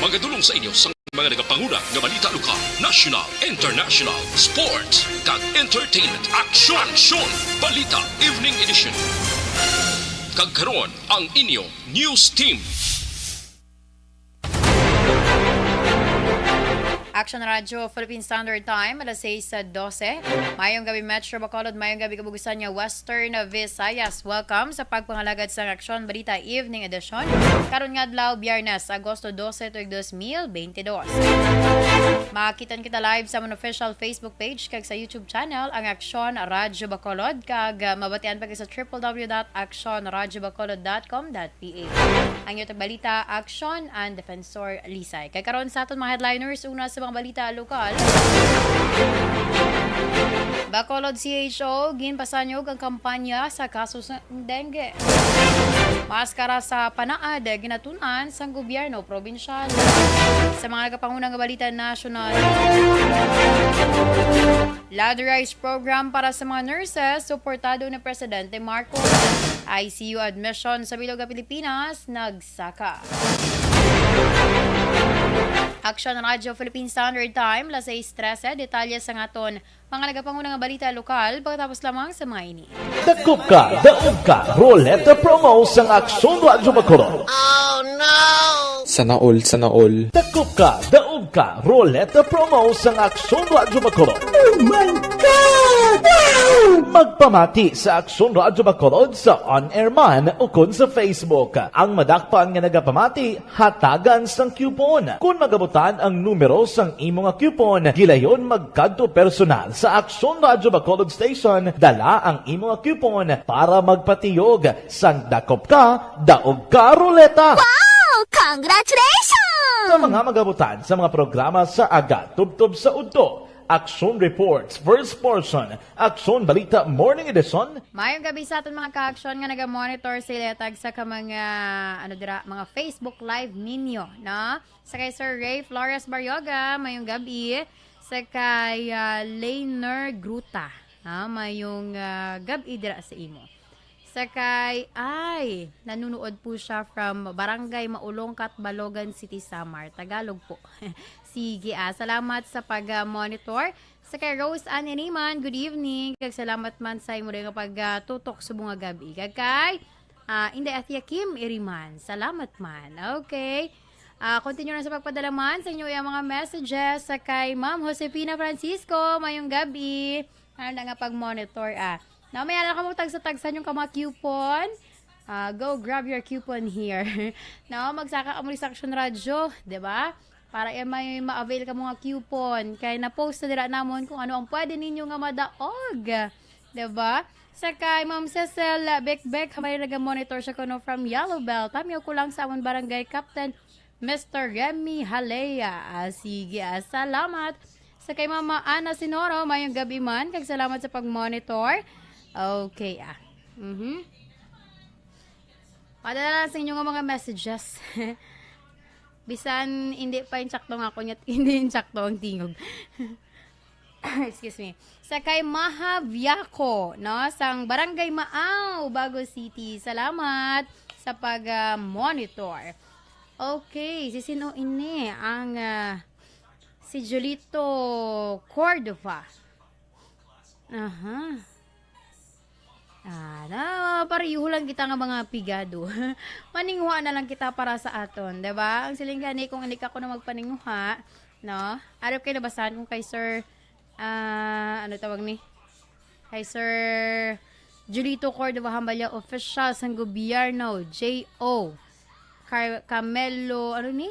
Magadulong sa inyo sa mga nagapanguna nga balita lokal, national, international, sports, kag entertainment. Aksyon! Balita Evening Edition. Kag karon ang inyo news team. Action Radio, Philippine Standard Time, alas 6:12. Mayong gabi Metro Bacolod, mayong gabi kabugusan niya Western Visayas. Welcome sa pagpangalagad sa Aksyon Balita Evening Edition. Karon nga adlaw Biyernes, Agosto 12, 2022. Makitan kita live sa mon official Facebook page kag sa YouTube channel ang Aksyon Radio Bacolod kag mabatian pa sa www.actionradiobacolod.com.ph. Ang YouTube balita Aksyon and Defensor Lisay. Kay karon sa aton mga headliners, una sa mga balita lokal. Bacolod CHO ginpasanyog ang kampanya sa kaso sa dengue. Maskara sa panaad ginatunan sa gobyerno probinsyal. Sa mga nagapangunang balita nasyonal. Ladderized program para sa mga nurses suportado ni Presidente Marcos. ICU admission sa Biloga, Pilipinas nagsaka. Action Radio Philippine Standard Time, las 6:13, detalye sa ngaton mga nagapangunang balita lokal pagkatapos lamang sa mga ini. Daog ka, Roleta Promo sang Aksyon Radyo Bacolod. Sana all. Daog ka, Roleta Promo sang Aksyon Radyo Bacolod. Oh my God! Wow! Magpamati sa Aksyon Radyo Bacolod sa On-Air Man o kun sa Facebook. Ang madakpan nga nagapamati, hatagan sang coupon. Kung magabutan ang numero sang imong coupon, gilayon magkadto personal sa Aksyon Radyo Bacolod Station, dala ang imong coupon para magpatiyog sang daog ka, Roleta. Wow! Congratulations! Sa mga magabutan sa mga programa sa Aga Tubtob sa Udto, Aksyon Reports, First Portion, Aksyon Balita Morning Edition. Mayong gabi sa aton mga ka-aksyon nga naga-monitor sa iletag sa mga mga Facebook Live ninyo, no? Sa kay Sir Ray Flores Baryoga, mayong gabi. Sa kay Lainer Gruta, mayong gabi dira sa imo. Sa kay nanunood po siya from Barangay Maulongkat, Balogan City, Samar. Tagalog po. Sige, salamat sa pag-monitor. Sa kay Rose Ann Eniman, good evening. Kag salamat man sa imo nga pag-tutok sa bunga gabi. Kag kay Inday Athia Kim Iriman, salamat man. Okay. Continue na sa pagpadala man sa inyo yung mga messages. Sa kay Ma'am Josefina Francisco, mayong gabi. Ano na nga pag-monitor Now, may alam ka mong tagsa-tagsan yung mga coupon. Go grab your coupon here. Now, magsaka ka muli sa Action Radio, diba? Para may ma-avail ka mga coupon. Kaya na-post na dira namon kung ano ang pwede ninyo nga madaog. Diba? Sa kay Ma'am Cecil Bekbek, may nag-monitor siya kuno from Yellow Bell. Tamiyo ko lang sa amon barangay Captain Mr. Remy Halea. Sige, salamat. Sa kay Mama Ana Sinoro, mayong gabi man. Kag salamat sa pag-monitor. Okay, Padala lang sa inyo mga messages. Bisan, hindi pa yung sakto nga kunyat, hindi yung sakto ang tingog. Excuse me. Sa kay Maha Viaco, no? Sang Barangay Maaw, Bago City. Salamat sa pag-monitor. Okay, si sino ini? Ang si Julito Cordova. Pariyuho lang kita nga mga pigado. Maninghuha na lang kita para sa aton, diba? Ang siling gani kung hindi ka ko na magpaninghuha, no? Arap kayo nabasahan kung kay Sir, ano tawag ni? Kay Sir Julito Cordova Hambalya, official sang gobyerno, J.O. Camelo, ano ni?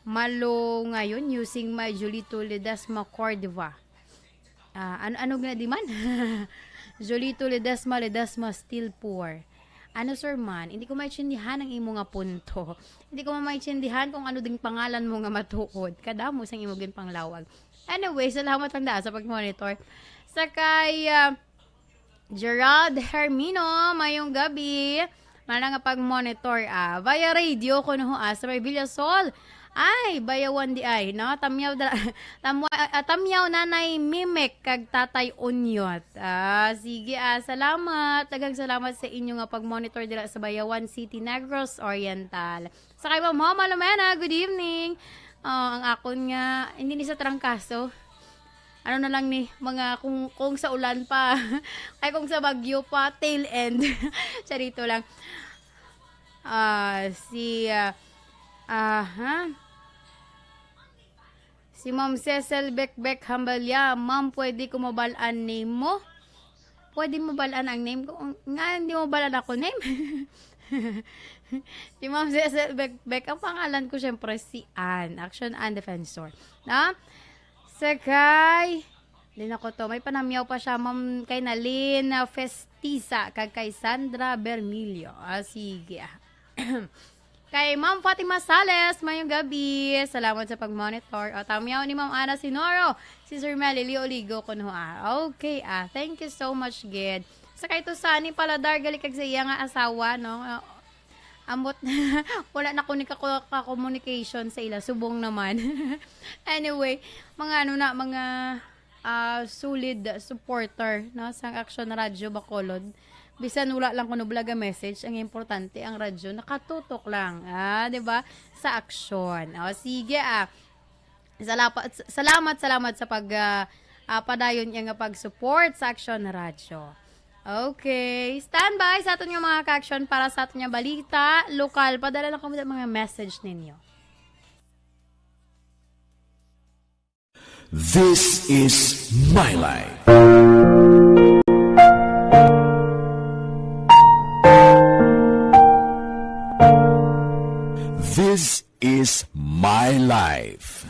Malo ngayon, using my Julito Ledesma Cordova. Ano nga di man? Jolito Ledesma still poor. Ano sir man, hindi ko maintindihan ang imo nga punto. Hindi ko maintindihan kung ano ding pangalan mo nga matuod. Kadamo sang imo gin panglawag. Anyway, salamat ang daan sa pag-monitor. Sa kay Gerald Hermino, mayong gabi. Mana nga pag-monitor via radio ko no sa may Villasol. Ay, bayawan di ay, no? Tamyaw nanay Mimic kag Tatay Unyot. Sige, salamat. Tagang salamat sa inyo nga pag-monitor dira sa Bayawan City, Negros Oriental. Sa kay Ma'am Malumena, good evening. Ang akon nga, hindi ni sa trangkaso. Ano na lang ni, mga kung sa ulan pa, ay kung sa bagyo pa, tail end. Charito lang. Si Ma'am Cecil Bekbek Hambalya, Ma'am, pwede ko mabalaan name mo? Pwede mo balaan ang name ko? Nga, hindi mo balaan ako name. Si Ma'am Cecil Bekbek, ang pangalan ko syempre si Ann, Action and Defensor. Na? Sakay, din ako to. May panamyaw pa siya, Ma'am kay Nalin Festisa, kay Sandra Bermilio. Sige. Kay Ma'am Fatima Sales, mayong gabi. Salamat sa pag-monitor. Tamyaw ni Ma'am Ana Sinoro. Si Sir Melly Lioligo ko no. Okay, thank you so much, Gid. Sa kay to Sani Paladar, galikag sa iya nga asawa, no? Ambot, wala na kunik ka-communication sa ila. Subong naman. Anyway, mga solid supporter, no? Sang Action Radio Bacolod. Bisan wala lang kuno vlog message, ang importante ang radyo nakatutok lang, 'di ba? Sa aksyon. Sige Salamat sa padayon nga pag-support sa Action Radio. Okay, standby sa aton nga mga ka-action para sa aton nga balita lokal. Padala na kamo mga message ninyo. This is my life. This is my life.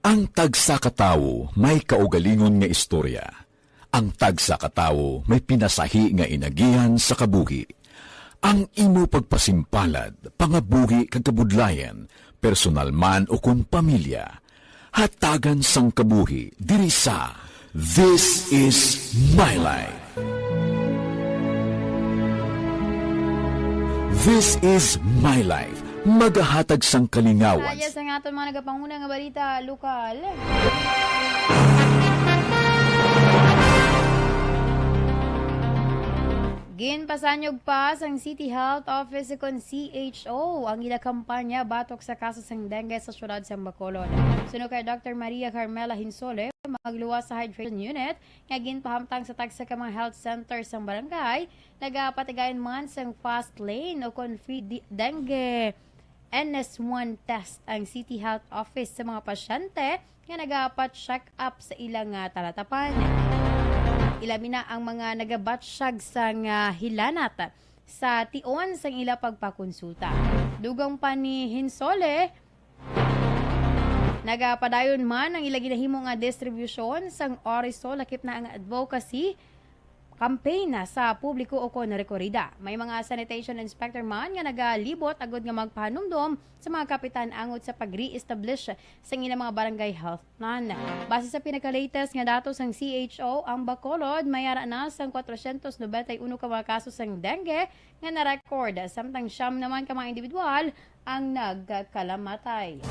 Ang tagsakatawo may kaugalingon nga istorya. Ang tagsakatawo may pinasahi nga inagihan sa kabuhi. Ang imo pagpasimpalad, pangabuhi kag kabudlayan, personal man o kun pamilya, hatagan sang kabuhi diri sa This is my life. This is my life. Magahatag sang kalingawan. Yes, ang aton mga nagapanguna nga balita lokal. Ginpasanyog pa sang City Health Office kon CHO ang ila kampanya batok sa kaso sang dengue sa syudad sa Bacolod. Suno kay Dr. Maria Carmela Hinsole, magluwas sa hydration unit nga ginpahamtang sa tagsa ka mga health center sang barangay, nagapatigayon man sang fast lane o kon free dengue NS1 test ang City Health Office sa mga pasyente nga nagapat-check up sa ilang talatapan. Ilabi na ang mga nagabatsyag sang hilanat sa tion sang ila pagpakonsulta. Dugang pa ni Hinsole, nagapadayon man ang ila ginahimo nga distribution sang Orisol lakip na ang advocacy campaign sa publiko o kon rekorida. May mga sanitation inspector man nga nagalibot agad nga magpahanumdom sa mga kapitan angot sa pag-re-establish sa ilang mga barangay health plan. Base sa pinaka-latest nga datos ng CHO, ang Bacolod mayara na sang 491 ka mga kaso sang dengue nga na-record. Samtang siyam naman ka mga individual ang nagkalamatay.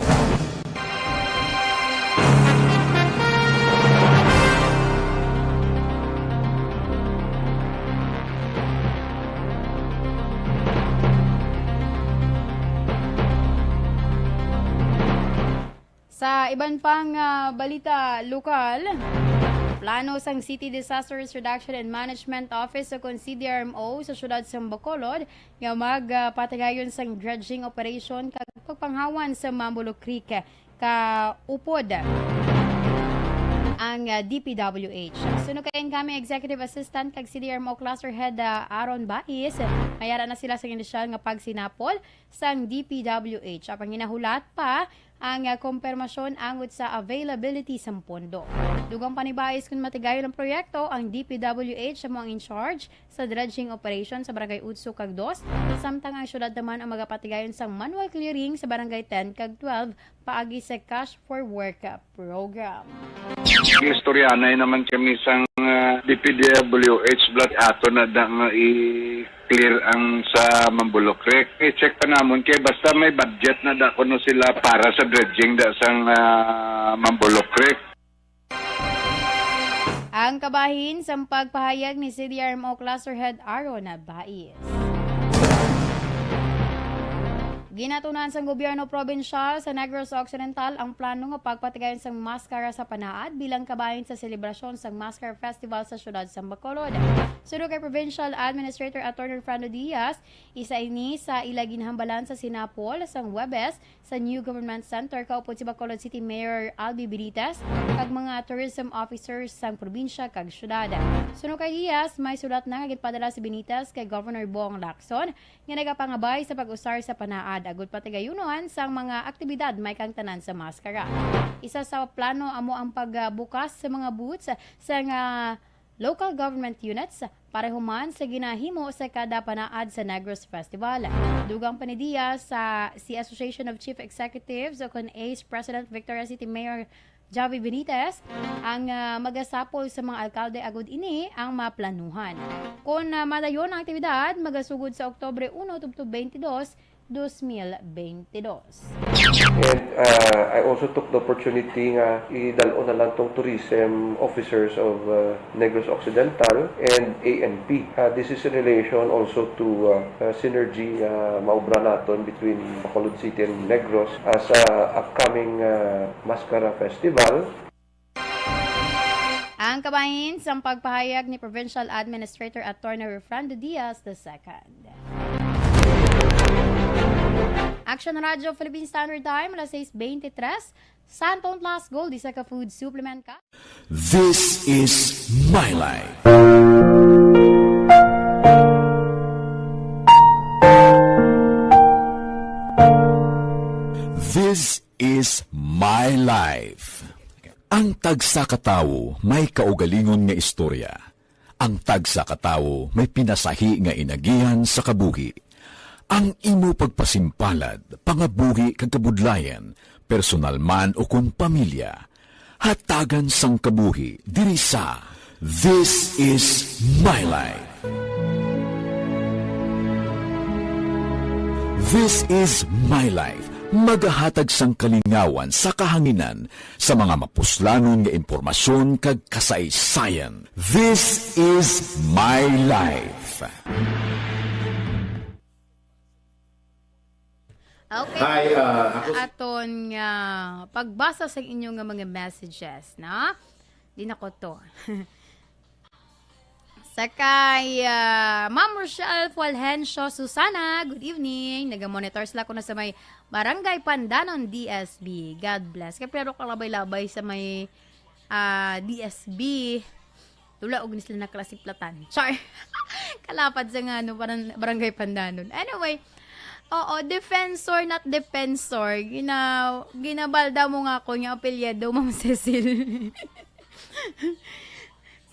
Sa iban pang balita lokal, plano sang City Disasters Reduction and Management Office o CDRMO sa syudad sa Bacolod nga magpatigayon sang dredging operation kag pagpanghawan sa Mambulo Creek kaupod ang DPWH. Suno kayon kami Executive Assistant kag CDRMO Cluster Head Aaron Bais. Mayara na sila sa inisyal nga pagsinapol sang DPWH. Apang hinahulat pa ang kumpirmasyon angot sa availability sa pondo. Dugang panibais kung matigayon ang proyekto, ang DPWH sa mga in charge sa dredging operation sa Barangay Utso kag 2, samtang ang syudad naman ang magapatigayon sa manual clearing sa Barangay 10 kag 12 paagi sa Cash for Work program. Istoryanay naman kami sa DPWH blood ato na da nga i-clear ang sa Mambulok Creek. I-check pa namon kay basta may budget na da kuno sila para sa dredging da sang Mambulok Creek. Ang kabahin sa pagpahayag ni CDRMO Cluster Head Aaron Bais. Ginatunan sa gobyerno probensyal sa Negros Occidental ang plano nga pagpatigayon sa maskara sa Panaad bilang kabahin sa selebrasyon sa Maskara Festival sa siyudad sa Bacolod. Suno kay Provincial Administrator Atty. Fernando Diaz, isa ini sa ilaginhambalan sa Sinapol sa Webes sa New Government Center kaupod si Bacolod City Mayor Albi Benitez kag mga tourism officers sa probinsya kag siyudad. Suno kay Diaz, may sulat na gitpadala si Benitez kay Governor Bong Lacson nga nagapangabay sa pag-usar sa Panaad agud patigayunon sang mga aktibidad may kang tanan sa maskara. Isa sa plano amo ang pagbukas sa mga booths sa local government units para human sa ginahimo sa kada Panaad sa Negros Festival. Dugang panidiya sa si Association of Chief Executives o kon ACE President Victoria City Mayor Javi Benitez ang magasapol sa mga alkalde agud ini ang maplanuhan. Kung madayon ang aktibidad, magasugod sa Oktubre 1 tubto 22, 2022. And I also took the opportunity nga idalo na lang tong tourism officers of Negros Occidental and ANP. This is in relation also to synergy maubra naton between Bacolod City and Negros as upcoming Maskara Festival. Ang kabahin sa pagpahayag ni Provincial Administrator Atty. Fernando Diaz II. Action Radio Philippine Standard Time, alas 6:23. Santon Plus Gold, isa ka food supplement ka. This is My Life. This is My Life. Ang tagsa katawo may kaugalingon nga istorya. Ang tagsa katawo may pinasahi nga inagihan sa kabuhi. Ang imo pagpasimpalad, pangabuhi kag kabudlayan, personal man o kung pamilya, hatagan sang kabuhi, diri sa This is My Life. This is My Life. Magahatag sang kalingawan sa kahanginan sa mga mapuslanon nga impormasyon kag kasaysayan. This is My Life. Okay. Hi, ako Aton nga pagbasa sa inyong nga mga messages, na? Di na ko to. Sakay, Ma'am Rochelle Fulgencio Susana, good evening. Naga-monitor sila ko na sa may Barangay Pandanon, DSB. God bless. Kaya pero kalabay-labay sa may DSB. Tula, og sila na klasiplatan. Char. Kalapad sa nga, parang Barangay Pandanon. Anyway, oo, defensor, not defensor. Ginabalda mo nga ako yung apelyido, Ma'am Cecil.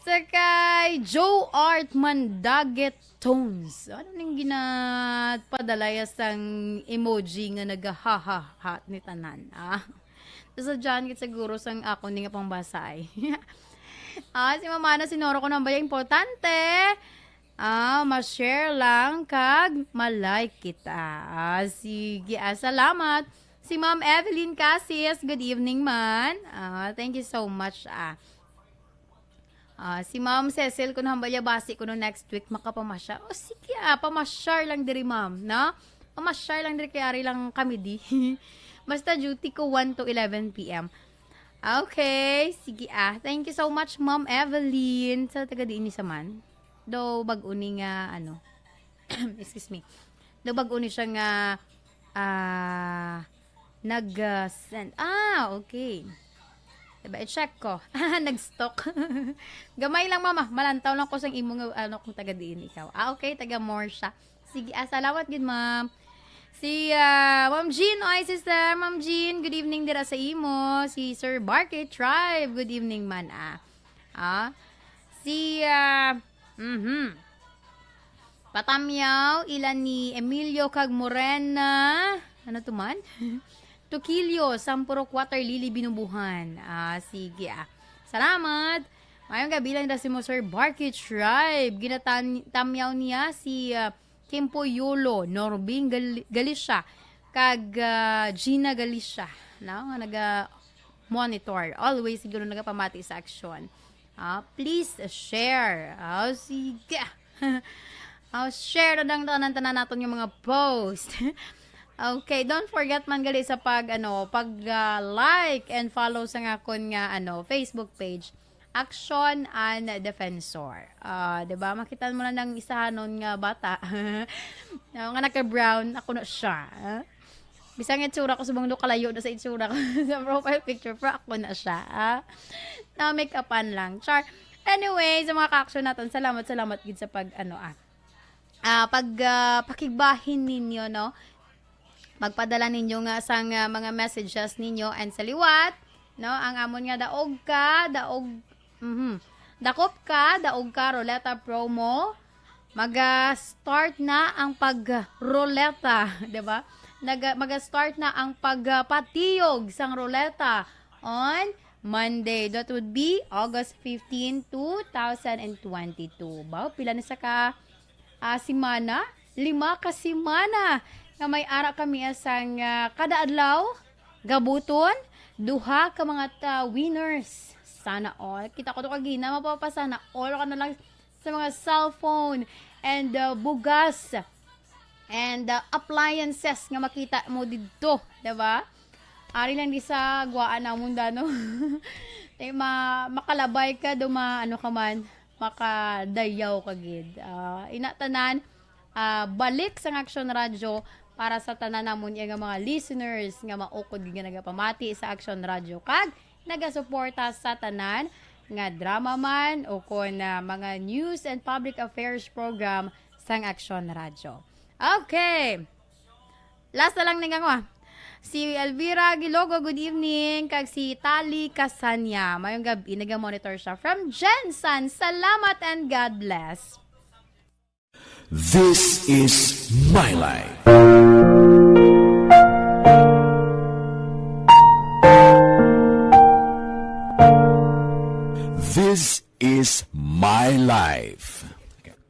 Sakay, Joe Art Mandaget Tones. Ano nang ginapadalayas ang emoji nga nagahahaha ni tanan? So, dyan, siguro sang ako hindi nga pang basay. Si Mama na sinoro ko nang ba yung importante? Ma-share lang kag malike kita. Sige, salamat. Si Ma'am Evelyn Casis, good evening man. Thank you so much. Si Ma'am Cecil, kung hambalya basi ko no next week, makapamasyar. O sige, pamasyar lang diri ma'am, no? Pamasyar lang diri, kaya lang kami di. Basta duty ko 1 to 11 p.m. Okay, sige thank you so much, Ma'am Evelyn. Sa taga-diin ni Saman. Do bag-uni nga, excuse me. Do bag-uni siya nga, nag-send. Okay. Diba, i-check ko. Nag-stock. Gamay lang, mama. Malantaw lang ko sa imong kung taga-diin ikaw. Okay, taga-more siya. Sige, salamat good, ma'am. Si Ma'am Jean, sister. Ma'am Jean, good evening dira sa imo. Si Sir Barkey Tribe, good evening man. Si, Patamyaw, ilan ni Emilio Cag Morena. Ano to man? Tukilyo, Sampuro Quarter Lili Binubuhan. Sige Salamat. Mayong gabi lang si mo Sir Barky Tribe. Ginatamyaw niya si Kimpo Yulo, Norbing Galicia, kag Gina Galicia. No? Nga naga-monitor. Always siguro nagapamati sa aksyon. Please share. Sige. Share na tanan natin yung mga post. Okay, don't forget man gali sa pag like and follow sa akon nga Facebook page, Action and Defensor. 'Di ba? Makita mo na ng isahanon nga bata. Nga naka-brown, ako na siya. Bisang itsura ko subang do kalayo na sa itsura ko sa profile picture, pero ako na siya. Na make-upan lang. Char. Anyway, sa mga ka-action natin, salamat gid sa pag pakigbahin ninyo, no? Magpadala ninyo nga sang mga messages ninyo and sa liwat, no? Ang amon nga dakop ka, roleta promo. Mag-start na ang pag-roleta, 'di ba? Mag-start na ang pagpatiyog sang roleta on Monday. That would be August 15, 2022. Ba, pila na sa simana? 5 ka simana. Nga may ara kami asang kada adlaw gabuton 2 ka mga winners. Sana all. Kita ko to kagina mapapasana all ka na lang sa mga cellphone and bugas and appliances nga makita mo dito, 'di ba? Ari lang di sa guwaan na munda, no? Makalabay ka do ka man, makadayaw ka gid. Inatanan balik sa Action Radio para sa tanan namon nga mga listeners nga maukod gid nga nagapamati sa Action Radio kag nagasuporta sa tanan nga drama man o kon mga news and public affairs program sang Action Radio. Okay. Last na lang nga si Elvira Gilogo, good evening. Kag si Tali Kasanya, mayong gabi, naga-monitor siya from Jensen. Salamat and God bless. This is My Life. This is My Life.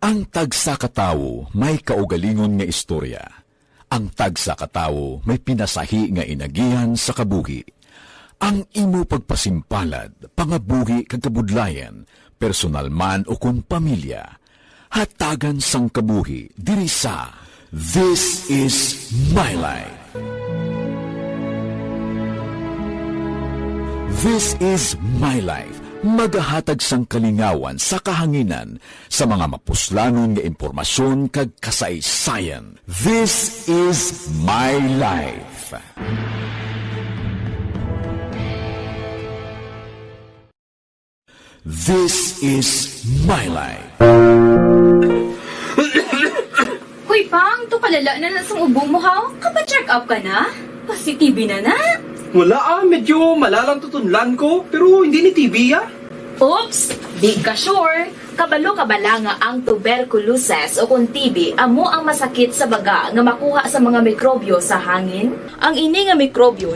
Ang tagsa katawo may kaugalingon nga istorya. Ang tagsa katawo may pinasahi nga inagihan sa kabuhi. Ang imo pagpasimpalad, pangabuhi kag kabudlayan, personal man o kun pamilya, hatagan sang kabuhi diri sa This is My Life. This is My Life. Magahatag sang kalingawan sa kahanginan sa mga mapuslanon nga impormasyon kag kasaysayan. This is My Life. This is My Life. Hoy, Pang, to kalala na lang sa ubong mo, ha? Kapa-check up ka na? Kasi TB na na. Wala medyo malalang tutunlan ko, pero hindi ni TB Oops! Di ka sure. Kabalo-kabala nga ang tuberculosis o kung TB, amo ang masakit sa baga nga makuha sa mga mikrobyo sa hangin. Ang ini nga mikrobyo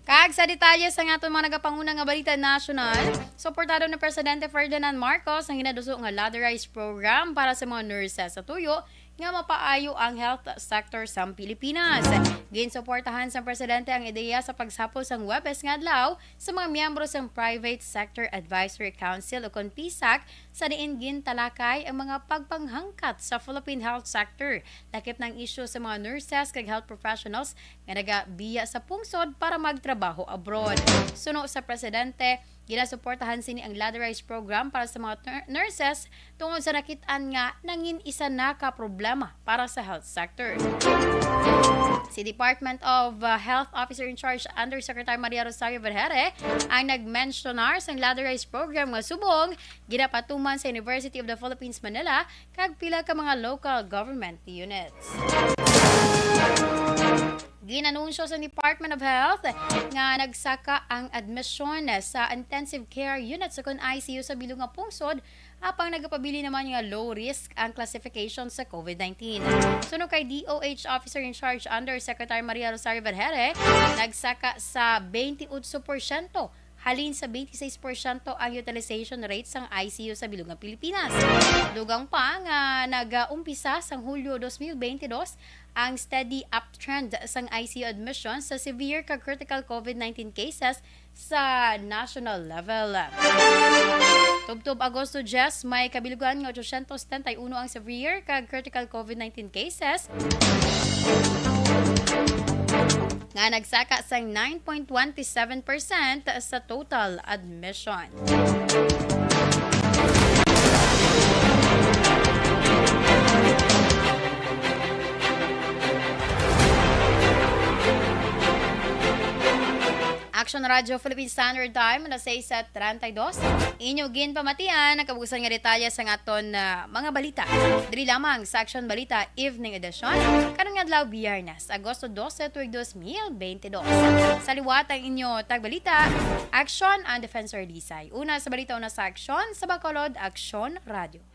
Kag sa detalye sa nga mga nagapangunang nga balita national, suportado ni Presidente Ferdinand Marcos ang ginaduso nga ladderized program para sa mga nurses sa tuyo nga mapaayo ang health sector sa Pilipinas. Ginsuportahan sa presidente ang ideya sa pagsapol sang Webes nga adlaw sa mga miyembro sang Private Sector Advisory Council o kon PSAC sa diin gintalakay ang mga pagpanghangkat sa Philippine health sector. Lakip ng issue sa mga nurses kag health professionals nga nagabiya sa pungsod para magtrabaho abroad. Suno sa presidente, ginasuportahan sini ang ladderized program para sa mga nurses tungod sa nakitaan nga nangin isa na ka problema para sa health sector. Si Department of Health Officer in Charge Undersecretary Maria Rosario Vergere ang nag-mentionar sa ladderized program nga subong ginapatuman sa University of the Philippines Manila kag pila ka mga local government units. Ginanunsyo sa Department of Health nga nagsaka ang admission sa intensive care unit sa ICU sa bilog nga pungsod apang nagapabili naman nga low risk ang classification sa COVID-19. Suno kay DOH Officer in Charge Undersecretary Maria Rosario Vergere, nagsaka sa 28% halin sa 26% ang utilization rate sang ICU sa bilog ng Pilipinas. Dugang pa nga nag-umpisa sang Hulyo 2022 ang steady uptrend sang ICU admissions sa severe kag critical COVID-19 cases sa national level. Tubtob Agosto 10, may kabilugan nga 871 ang severe kag critical COVID-19 cases nga nagsaka sa 9.27% sa total admission. Action Radio Philippine Standard Time na 6:32. Inyo gin pamatian nakabugusan nga detalye sa aton mga balita. Diri lamang sa Action Balita Evening Edition karong adlaw Biyernes, Agosto 12, 2022. Sa liwat ang inyo tagbalita, Action and Defensor Disay. Una sa balita una sa Action sa Bacolod Action Radio.